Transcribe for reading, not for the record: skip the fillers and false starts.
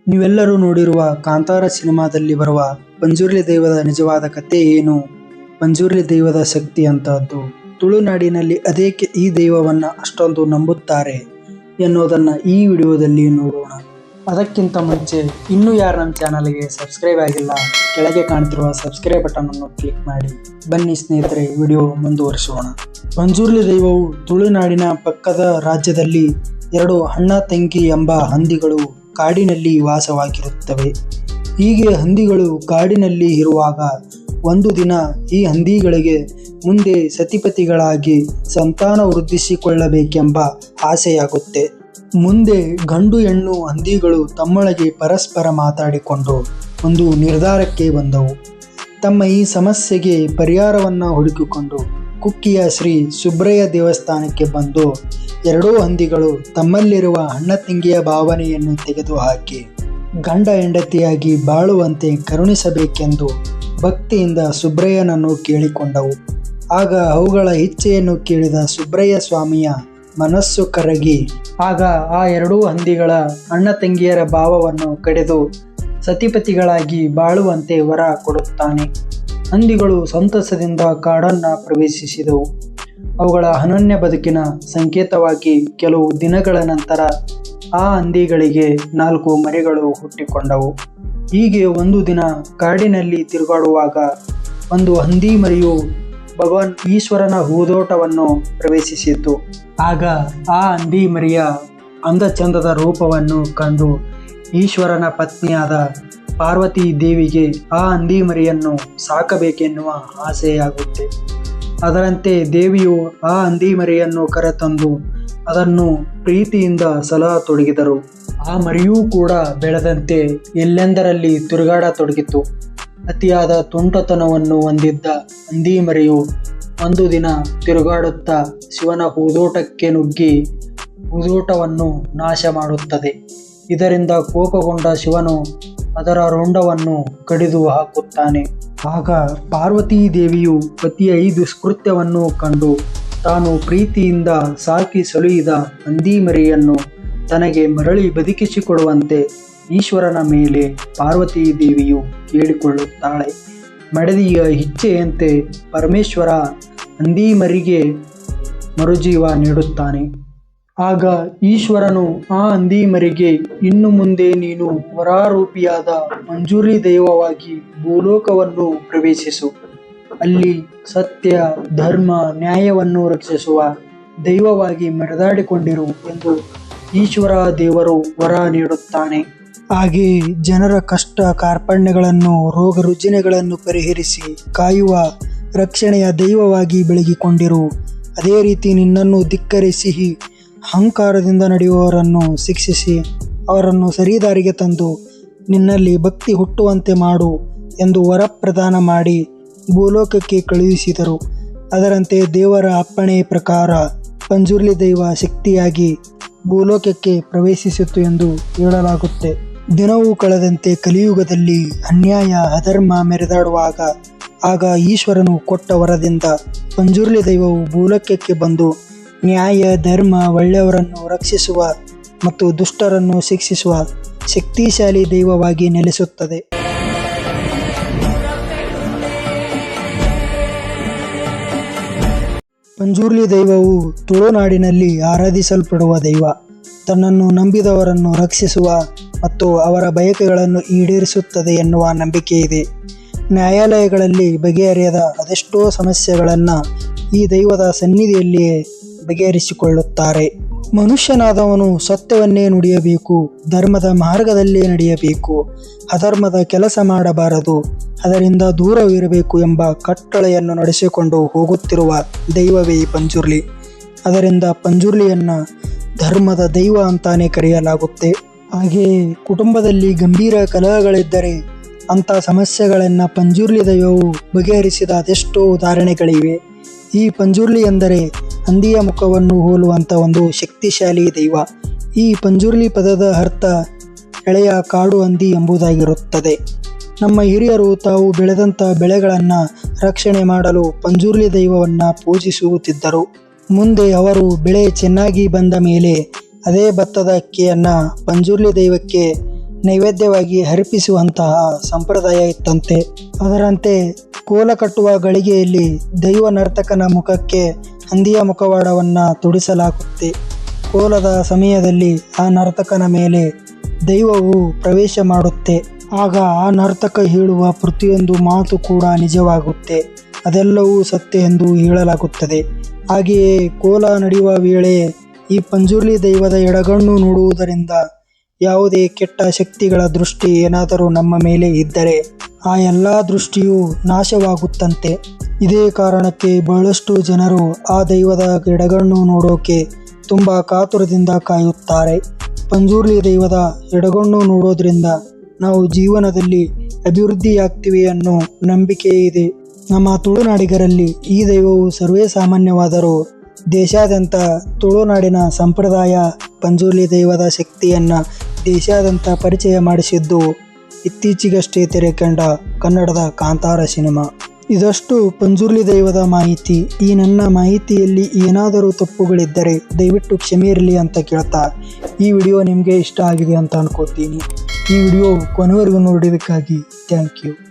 ನೀವೆಲ್ಲರೂ ನೋಡಿರುವ ಕಾಂತಾರ ಸಿನಿಮಾದಲ್ಲಿ ಬರುವ ಪಂಜುರ್ಲಿ ದೈವದ ನಿಜವಾದ ಕಥೆ ಏನು? ಪಂಜುರ್ಲಿ ದೈವದ ಶಕ್ತಿ ಅಂತಹದ್ದು. ತುಳುನಾಡಿನಲ್ಲಿ ಅದೇಕೆ ಈ ದೈವವನ್ನು ಅಷ್ಟೊಂದು ನಂಬುತ್ತಾರೆ ಎನ್ನುವುದನ್ನು ಈ ವಿಡಿಯೋದಲ್ಲಿ ನೋಡೋಣ. ಅದಕ್ಕಿಂತ ಮುಂಚೆ ಇನ್ನೂ ಯಾರು ನಮ್ಮ ಚಾನಲ್ಗೆ ಸಬ್ಸ್ಕ್ರೈಬ್ ಆಗಿಲ್ಲ, ಕೆಳಗೆ ಕಾಣ್ತಿರುವ ಸಬ್ಸ್ಕ್ರೈಬ್ ಬಟನ್ ಅನ್ನು ಕ್ಲಿಕ್ ಮಾಡಿ. ಬನ್ನಿ ಸ್ನೇಹಿತರೆ, ವಿಡಿಯೋ ಮುಂದುವರಿಸೋಣ. ಪಂಜುರ್ಲಿ ದೈವವು ತುಳುನಾಡಿನ ಪಕ್ಕದ ರಾಜ್ಯದಲ್ಲಿ ಎರಡು ಅಣ್ಣ ತಂಗಿ ಎಂಬ ಹಂದಿಗಳು ಕಾಡಿನಲ್ಲಿ ವಾಸವಾಗಿರುತ್ತವೆ. ಹೀಗೆ ಹಂದಿಗಳು ಕಾಡಿನಲ್ಲಿ ಇರುವಾಗ ಒಂದು ದಿನ ಈ ಹಂದಿಗಳಿಗೆ ಮುಂದೆ ಸತಿಪತಿಗಳಾಗಿ ಸಂತಾನ ವೃದ್ಧಿಸಿಕೊಳ್ಳಬೇಕೆಂಬ ಆಸೆಯಾಗುತ್ತೆ. ಮುಂದೆ ಗಂಡು ಹೆಣ್ಣು ಹಂದಿಗಳು ತಮ್ಮೊಳಗೆ ಪರಸ್ಪರ ಮಾತಾಡಿಕೊಂಡು ಒಂದು ನಿರ್ಧಾರಕ್ಕೆ ಬಂದವು. ತಮ್ಮ ಈ ಸಮಸ್ಯೆಗೆ ಪರಿಹಾರವನ್ನು ಹುಡುಕಿಕೊಂಡು ಕುಕ್ಕಿಯ ಶ್ರೀ ಸುಬ್ರಯ್ಯ ದೇವಸ್ಥಾನಕ್ಕೆ ಬಂದು ಎರಡೂ ಹಂದಿಗಳು ತಮ್ಮಲ್ಲಿರುವ ಅಣ್ಣ ತಂಗಿಯ ಭಾವನೆಯನ್ನು ತೆಗೆದುಹಾಕಿ ಗಂಡ ಹೆಂಡತಿಯಾಗಿ ಬಾಳುವಂತೆ ಕರುಣಿಸಬೇಕೆಂದು ಭಕ್ತಿಯಿಂದ ಸುಬ್ರಯ್ಯನನ್ನು ಕೇಳಿಕೊಂಡವು. ಆಗ ಅವುಗಳ ಇಚ್ಛೆಯನ್ನು ಕೇಳಿದ ಸುಬ್ರಯ್ಯ ಸ್ವಾಮಿಯ ಮನಸ್ಸು ಕರಗಿ ಆಗ ಆ ಎರಡೂ ಹಂದಿಗಳ ಅಣ್ಣ ತಂಗಿಯರ ಭಾವವನ್ನು ಕಡಿದು ಸತಿಪತಿಗಳಾಗಿ ಬಾಳುವಂತೆ ವರ ಕೊಡುತ್ತಾನೆ. ಹಂದಿಗಳು ಸಂತಸದಿಂದ ಕಾಡನ್ನು ಪ್ರವೇಶಿಸಿದವು. ಅವುಗಳ ಅನನ್ಯ ಬದುಕಿನ ಸಂಕೇತವಾಗಿ ಕೆಲವು ದಿನಗಳ ನಂತರ ಆ ಹಂದಿಗಳಿಗೆ 4 ಮರಿಗಳು ಹುಟ್ಟಿಕೊಂಡವು. ಹೀಗೆ ಒಂದು ದಿನ ಕಾಡಿನಲ್ಲಿ ತಿರುಗಾಡುವಾಗ ಒಂದು ಹಂದಿ ಮರಿಯು ಭಗವಾನ್ ಈಶ್ವರನ ಹೂದೋಟವನ್ನು ಪ್ರವೇಶಿಸಿತು. ಆಗ ಆ ಹಂದಿ ಮರಿಯ ಅಂದಚಂದದ ರೂಪವನ್ನು ಕಂಡು ಈಶ್ವರನ ಪತ್ನಿಯಾದ ಪಾರ್ವತಿ ದೇವಿಗೆ ಆ ಹಂದಿ ಮರಿಯನ್ನು ಸಾಕಬೇಕೆನ್ನುವ ಆಸೆಯಾಗುತ್ತೆ. ಅದರಂತೆ ದೇವಿಯು ಆ ಹಂದಿ ಮರಿಯನ್ನು ಕರೆತಂದು ಅದನ್ನು ಪ್ರೀತಿಯಿಂದ ಸಲಹತೊಡಗಿದರು. ಆ ಮರಿಯೂ ಕೂಡ ಬೆಳೆದಂತೆ ಎಲ್ಲೆಂದರಲ್ಲಿ ತಿರುಗಾಡತೊಡಗಿತು. ಅತಿಯಾದ ತುಂಟತನವನ್ನು ಹೊಂದಿದ್ದ ಹಂದಿ ಮರಿಯು ಒಂದು ದಿನ ತಿರುಗಾಡುತ್ತಾ ಶಿವನ ಹೂದೋಟಕ್ಕೆ ನುಗ್ಗಿ ಹೂದೋಟವನ್ನು ನಾಶ ಮಾಡುತ್ತದೆ. ಇದರಿಂದ ಕೋಪಗೊಂಡ ಶಿವನು ಅದರ ರುಂಡವನ್ನು ಕಡಿದು ಹಾಕುತ್ತಾನೆ. ಆಗ ಪಾರ್ವತೀ ದೇವಿಯು ಪತಿಯ ಈ ದುಷ್ಕೃತ್ಯವನ್ನು ಕಂಡು ತಾನು ಪ್ರೀತಿಯಿಂದ ಸಾಕಿ ಸಲುಹಿದ ಹಂದಿ ಮರಿಯನ್ನು ತನಗೆ ಮರಳಿ ಬದುಕಿಸಿಕೊಡುವಂತೆ ಈಶ್ವರನ ಮೇಲೆ ಪಾರ್ವತೀ ದೇವಿಯು ಕೇಳಿಕೊಳ್ಳುತ್ತಾಳೆ. ಮಡದಿಯ ಇಚ್ಛೆಯಂತೆ ಪರಮೇಶ್ವರ ಹಂದಿ ಮರಿಗೆ ಮರುಜೀವ ನೀಡುತ್ತಾನೆ. ಆಗ ಈಶ್ವರನು ಆ ಹಂದಿ ಮರಿಗೆ ಇನ್ನು ಮುಂದೆ ನೀನು ವರಾರೂಪಿಯಾದ ಪಂಜುರ್ಲಿ ದೈವವಾಗಿ ಭೂಲೋಕವನ್ನು ಪ್ರವೇಶಿಸು. ಅಲ್ಲಿ ಸತ್ಯ, ಧರ್ಮ, ನ್ಯಾಯವನ್ನು ರಕ್ಷಿಸುವ ದೈವವಾಗಿ ಮೆರೆದಾಡಿಕೊಂಡಿರು ಎಂದು ಈಶ್ವರ ದೇವರು ವರ ನೀಡುತ್ತಾನೆ. ಹಾಗೆಯೇ ಜನರ ಕಷ್ಟ ಕಾರ್ಪಣ್ಯಗಳನ್ನು, ರೋಗ ರುಜಿನಗಳನ್ನು ಪರಿಹರಿಸಿ ಕಾಯುವ ರಕ್ಷಣೆಯ ದೈವವಾಗಿ ಬೆಳಗಿಕೊಂಡಿರು. ಅದೇ ರೀತಿ ನಿನ್ನನ್ನು ಧಿಕ್ಕರಿಸಿ ಅಹಂಕಾರದಿಂದ ನಡೆಯುವವರನ್ನು ಶಿಕ್ಷಿಸಿ ಅವರನ್ನು ಸರಿದಾರಿಗೆ ತಂದು ನಿನ್ನಲ್ಲಿ ಭಕ್ತಿ ಹುಟ್ಟುವಂತೆ ಮಾಡು ಎಂದು ವರ ಪ್ರದಾನ ಮಾಡಿ ಭೂಲೋಕಕ್ಕೆ ಕಳುಹಿಸಿದರು. ಅದರಂತೆ ದೇವರ ಅಪ್ಪಣೆ ಪ್ರಕಾರ ಪಂಜುರ್ಲಿ ದೈವ ಶಕ್ತಿಯಾಗಿ ಭೂಲೋಕಕ್ಕೆ ಪ್ರವೇಶಿಸಿತು ಎಂದು ಹೇಳಲಾಗುತ್ತೆ. ದಿನವೂ ಕಳೆದಂತೆ ಕಲಿಯುಗದಲ್ಲಿ ಅನ್ಯಾಯ ಅಧರ್ಮ ಮೆರೆದಾಡುವಾಗ ಆಗ ಈಶ್ವರನು ಕೊಟ್ಟ ವರದಿಂದ ಪಂಜುರ್ಲಿ ದೈವವು ಭೂಲೋಕಕ್ಕೆ ಬಂದು ನ್ಯಾಯ, ಧರ್ಮ, ಒಳ್ಳೆಯವರನ್ನು ರಕ್ಷಿಸುವ ಮತ್ತು ದುಷ್ಟರನ್ನು ಶಿಕ್ಷಿಸುವ ಶಕ್ತಿಶಾಲಿ ದೈವವಾಗಿ ನೆಲೆಸುತ್ತದೆ. ಪಂಜುರ್ಲಿ ದೈವವು ತುಳುನಾಡಿನಲ್ಲಿ ಆರಾಧಿಸಲ್ಪಡುವ ದೈವ. ತನ್ನನ್ನು ನಂಬಿದವರನ್ನು ರಕ್ಷಿಸುವ ಮತ್ತು ಅವರ ಬಯಕೆಗಳನ್ನು ಈಡೇರಿಸುತ್ತದೆ ಎನ್ನುವ ನಂಬಿಕೆ ಇದೆ. ನ್ಯಾಯಾಲಯಗಳಲ್ಲಿ ಬಗೆಹರಿಯದ ಅದೆಷ್ಟೋ ಸಮಸ್ಯೆಗಳನ್ನು ಈ ದೈವದ ಸನ್ನಿಧಿಯಲ್ಲಿಯೇ ಬಗೆಹರಿಸಿಕೊಳ್ಳುತ್ತಾರೆ. ಮನುಷ್ಯನಾದವನು ಸತ್ಯವನ್ನೇ ನುಡಿಯಬೇಕು, ಧರ್ಮದ ಮಾರ್ಗದಲ್ಲೇ ನಡೆಯಬೇಕು, ಅಧರ್ಮದ ಕೆಲಸ ಮಾಡಬಾರದು, ಅದರಿಂದ ದೂರವಿರಬೇಕು ಎಂಬ ಕಟ್ಟಳೆಯನ್ನು ನಡೆಸಿಕೊಂಡು ಹೋಗುತ್ತಿರುವ ದೈವವೇ ಪಂಜುರ್ಲಿ. ಅದರಿಂದ ಪಂಜುರ್ಲಿಯನ್ನು ಧರ್ಮದ ದೈವ ಅಂತಾನೆ ಕರೆಯಲಾಗುತ್ತೆ. ಹಾಗೆಯೇ ಕುಟುಂಬದಲ್ಲಿ ಗಂಭೀರ ಕಲಹಗಳಿದ್ದರೆ ಅಂಥ ಸಮಸ್ಯೆಗಳನ್ನು ಪಂಜುರ್ಲಿ ದೈವವು ಬಗೆಹರಿಸಿದ ಅದೆಷ್ಟೋ ಉದಾಹರಣೆಗಳಿವೆ. ಈ ಪಂಜುರ್ಲಿ ಎಂದರೆ ಹಂದಿಯ ಮುಖವನ್ನು ಹೋಲುವಂಥ ಒಂದು ಶಕ್ತಿಶಾಲಿ ದೈವ. ಈ ಪಂಜುರ್ಲಿ ಪದದ ಅರ್ಥ ಎಳೆಯ ಕಾಡು ಹಂದಿ ಎಂಬುದಾಗಿರುತ್ತದೆ. ನಮ್ಮ ಹಿರಿಯರು ತಾವು ಬೆಳೆದಂಥ ಬೆಳೆಗಳನ್ನು ರಕ್ಷಣೆ ಮಾಡಲು ಪಂಜುರ್ಲಿ ದೈವವನ್ನು ಪೂಜಿಸುತ್ತಿದ್ದರು. ಮುಂದೆ ಅವರು ಬೆಳೆ ಚೆನ್ನಾಗಿ ಬಂದ ಮೇಲೆ ಅದೇ ಭತ್ತದ ಅಕ್ಕಿಯನ್ನು ಪಂಜುರ್ಲಿ ದೈವಕ್ಕೆ ನೈವೇದ್ಯವಾಗಿ ಅರ್ಪಿಸುವಂತಹ ಸಂಪ್ರದಾಯ ಇತ್ತಂತೆ. ಅದರಂತೆ ಕೋಲ ಕಟ್ಟುವ ಗಳಿಗೆಯಲ್ಲಿ ದೈವ ನರ್ತಕನ ಮುಖಕ್ಕೆ ಹಂದಿಯ ಮುಖವಾಡವನ್ನು ತೊಡಿಸಲಾಗುತ್ತೆ. ಕೋಲದ ಸಮಯದಲ್ಲಿ ಆ ನರ್ತಕನ ಮೇಲೆ ದೈವವು ಪ್ರವೇಶ ಮಾಡುತ್ತೆ. ಆಗ ಆ ನರ್ತಕ ಹೇಳುವ ಪ್ರತಿಯೊಂದು ಮಾತು ಕೂಡ ನಿಜವಾಗುತ್ತೆ. ಅದೆಲ್ಲವೂ ಸತ್ಯ ಎಂದು ಹೇಳಲಾಗುತ್ತದೆ. ಹಾಗೆಯೇ ಕೋಲ ನಡೆಯುವ ವೇಳೆ ಈ ಪಂಜುರ್ಲಿ ದೈವದ ಎಡಗಣ್ಣು ನೋಡುವುದರಿಂದ ಯಾವುದೇ ಕೆಟ್ಟ ಶಕ್ತಿಗಳ ದೃಷ್ಟಿ ಏನಾದರೂ ನಮ್ಮ ಮೇಲೆ ಇದ್ದರೆ ಆ ಎಲ್ಲ ದೃಷ್ಟಿಯು ನಾಶವಾಗುತ್ತಂತೆ. ಇದೇ ಕಾರಣಕ್ಕೆ ಬಹಳಷ್ಟು ಜನರು ಆ ದೈವದ ಎಡಗಣ್ಣು ನೋಡೋಕೆ ತುಂಬ ಕಾತುರದಿಂದ ಕಾಯುತ್ತಾರೆ. ಪಂಜುರ್ಲಿ ದೈವದ ಎಡಗಣ್ಣು ನೋಡೋದ್ರಿಂದ ನಾವು ಜೀವನದಲ್ಲಿ ಅಭಿವೃದ್ಧಿಯಾಗ್ತೀವಿ ಅನ್ನೋ ನಂಬಿಕೆ ಇದೆ. ನಮ್ಮ ತುಳುನಾಡಿಗರಲ್ಲಿ ಈ ದೈವವು ಸರ್ವೇ ಸಾಮಾನ್ಯವಾದರೂ ದೇಶಾದ್ಯಂತ ತುಳುನಾಡಿನ ಸಂಪ್ರದಾಯ ಪಂಜುರ್ಲಿ ದೈವದ ಶಕ್ತಿಯನ್ನು ದೇಶಾದ್ಯಂತ ಪರಿಚಯ ಮಾಡಿಸಿದ್ದು ಇತ್ತೀಚೆಗಷ್ಟೇ ತೆರೆಕಂಡ ಕನ್ನಡದ ಕಾಂತಾರ ಸಿನಿಮಾ. ಇದಷ್ಟು ಪಂಜುರ್ಲಿ ದೈವದ ಮಾಹಿತಿ. ಈ ನನ್ನ ಮಾಹಿತಿಯಲ್ಲಿ ಏನಾದರೂ ತಪ್ಪುಗಳಿದ್ದರೆ ದಯವಿಟ್ಟು ಕ್ಷಮೆ ಇರಲಿ ಅಂತ ಕೇಳ್ತಾ ಈ ವಿಡಿಯೋ ನಿಮಗೆ ಇಷ್ಟ ಆಗಿದೆ ಅಂತ ಅನ್ಕೋತೀನಿ. ಈ ವಿಡಿಯೋ ಕೊನೆವರೆಗೂ ನೋಡಿದ್ದಕ್ಕಾಗಿ ಥ್ಯಾಂಕ್ ಯು.